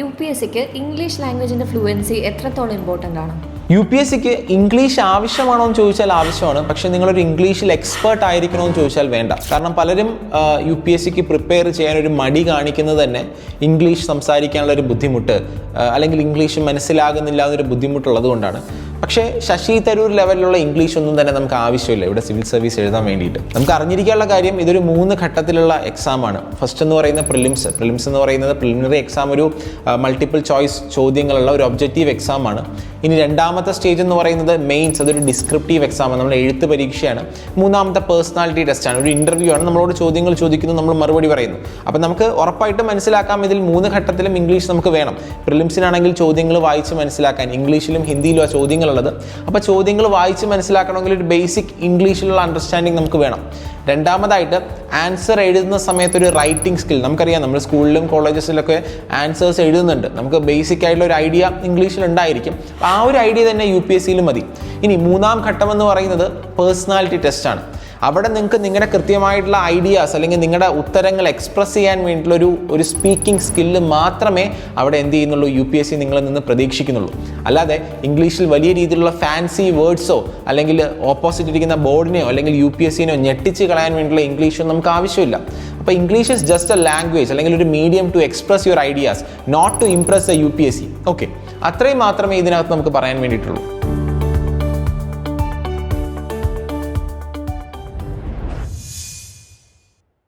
UPSCക്ക് English ലാംഗ്വേജിൻ്റെ fluency എത്രത്തോളം important ആണ്? UPSCക്ക് English ആവശ്യമാണോ എന്ന് ചോദിച്ചാൽ ആവശ്യമാണ്. പക്ഷേ നിങ്ങളൊരു ഇംഗ്ലീഷിൽ എക്സ്പേർട്ട് ആയിരിക്കണോ എന്ന് ചോദിച്ചാൽ വേണ്ട. കാരണം പലരും UPSCക്ക് പ്രിപ്പയർ ചെയ്യാനൊരു മടി കാണിക്കുന്നത് തന്നെ ഇംഗ്ലീഷ് സംസാരിക്കാനുള്ള ഒരു ബുദ്ധിമുട്ട് അല്ലെങ്കിൽ ഇംഗ്ലീഷ് മനസ്സിലാകുന്നില്ല എന്നൊരു ബുദ്ധിമുട്ടുള്ളത് കൊണ്ടാണ്. പക്ഷേ ശശി തരൂർ ലെവലിലുള്ള ഇംഗ്ലീഷ് ഒന്നും തന്നെ നമുക്ക് ആവശ്യമില്ല ഇവിടെ സിവിൽ സർവീസ് എഴുതാൻ വേണ്ടിയിട്ട്. നമുക്ക് അറിഞ്ഞിരിക്കാനുള്ള കാര്യം ഇതൊരു 3 ഘട്ടത്തിലുള്ള എക്സാമാണ്. ഫസ്റ്റ് എന്ന് പറയുന്നത് പ്രിലിംസ് എന്ന് പറയുന്നത് പ്രിലിമിനറി എക്സാം, ഒരു മൾട്ടിപ്പിൾ ചോയ്സ് ചോദ്യങ്ങളുള്ള ഒരു ഒബ്ജക്റ്റീവ് എക്സാമാണ്. ഇനി രണ്ടാമത്തെ സ്റ്റേജ് എന്ന് പറയുന്നത് മെയിൻസ്, അതൊരു ഡിസ്ക്രിപ്റ്റീവ് എക്സാമാണ്, നമ്മൾ എഴുത്ത് പരീക്ഷയാണ്. മൂന്നാമത്തെ പേഴ്സണാലിറ്റി ടെസ്റ്റാണ്, ഒരു ഇൻ്റർവ്യൂ ആണ്, നമ്മളോട് ചോദ്യങ്ങൾ ചോദിക്കുന്നു, നമ്മൾ മറുപടി പറയുന്നു. അപ്പം നമുക്ക് ഉറപ്പായിട്ടും മനസ്സിലാക്കാം ഇതിൽ 3 ഘട്ടത്തിലും ഇംഗ്ലീഷ് നമുക്ക് വേണം. പ്രിലിംസിനാണെങ്കിൽ ചോദ്യങ്ങൾ വായിച്ച് മനസ്സിലാക്കാൻ ഇംഗ്ലീഷിലും ഹിന്ദിയിലും ആ ചോദ്യങ്ങളുള്ളത്. അപ്പോൾ ചോദ്യങ്ങൾ വായിച്ച് മനസ്സിലാക്കണമെങ്കിൽ ഒരു ബേസിക് ഇംഗ്ലീഷിലുള്ള അണ്ടർസ്റ്റാൻഡിങ് നമുക്ക് വേണം. രണ്ടാമതായിട്ട് ആൻസർ എഴുതുന്ന സമയത്ത് ഒരു റൈറ്റിംഗ് സ്കിൽ. നമുക്കറിയാം നമ്മൾ സ്കൂളിലും കോളേജസിലൊക്കെ ആൻസേഴ്സ് എഴുതുന്നുണ്ട്, നമുക്ക് ബേസിക് ആയിട്ടുള്ള ഒരു ഐഡിയ ഇംഗ്ലീഷിൽ ഉണ്ടായിരിക്കും. ആ ഒരു ഐഡിയ തന്നെ UPSCയിലും മതി. ഇനി 3-ാം ഘട്ടം എന്ന് പറയുന്നത് പേഴ്സണാലിറ്റി ടെസ്റ്റാണ്. അവിടെ നിങ്ങൾക്ക് നിങ്ങളുടെ കൃത്യമായിട്ടുള്ള ഐഡിയാസ് അല്ലെങ്കിൽ നിങ്ങളുടെ ഉത്തരങ്ങൾ എക്സ്പ്രസ് ചെയ്യാൻ വേണ്ടിയിട്ടുള്ള ഒരു സ്പീക്കിംഗ് സ്കില്ല് മാത്രമേ അവിടെ എന്ത് ചെയ്യുന്നുള്ളൂ, UPSC നിങ്ങളിൽ നിന്ന് പ്രതീക്ഷിക്കുന്നുള്ളൂ. അല്ലാതെ ഇംഗ്ലീഷിൽ വലിയ രീതിയിലുള്ള ഫാൻസി വേർഡ്സോ അല്ലെങ്കിൽ ഓപ്പോസിറ്റ് ഇരിക്കുന്ന ബോർഡിനെയോ അല്ലെങ്കിൽ UPSCനെയോ ഞെട്ടിച്ച് കളയാൻ വേണ്ടിയുള്ള ഇംഗ്ലീഷോ നമുക്ക് ആവശ്യമില്ല. അപ്പോൾ English is just a language അല്ലെങ്കിൽ ഒരു medium to express your ideas, not to impress a UPSC. Okay, അത്രയും മാത്രമേ ഇതിനകത്ത് നമുക്ക് പറയാൻ വേണ്ടിയിട്ടുള്ളൂ.